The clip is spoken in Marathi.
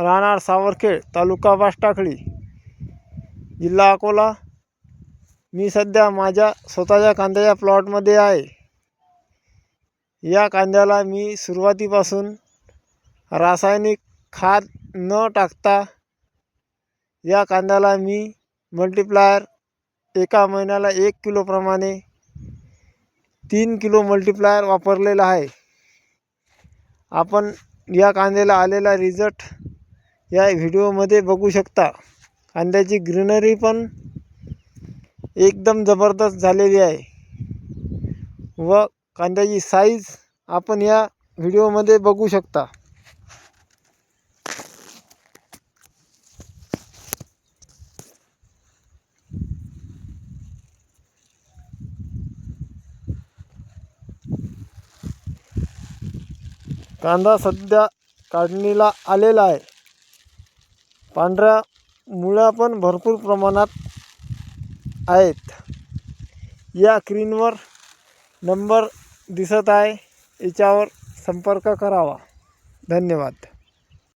राहणार सावरखेड, तालुका बाष्टाखळी, जिल्हा अकोला. मी सध्या माझ्या स्वतःच्या कांद्याच्या प्लॉटमध्ये आहे. या कांद्याला मी सुरुवातीपासून रासायनिक खाद न टाकता या कांद्याला मी मल्टीप्लायर एका महिन्याला 1 किलोप्रमाणे 3 किलो मल्टीप्लायर वापरलेला आहे. आपण या कांद्याला आलेला रिझल्ट या व्हिडिओमध्ये बघू शकता. कांद्याची ग्रीनरी पण एकदम जबरदस्त झालेली आहे व कांद्याची साईज आपण या व्हिडिओमध्ये बघू शकता. कांदा सध्या काढणीला आलेला आहे. पांढऱ्या मुळ्या पण भरपूर प्रमाणात आहेत. या स्क्रीनवर नंबर दिसत आहे, याच्यावर संपर्क करावा. धन्यवाद.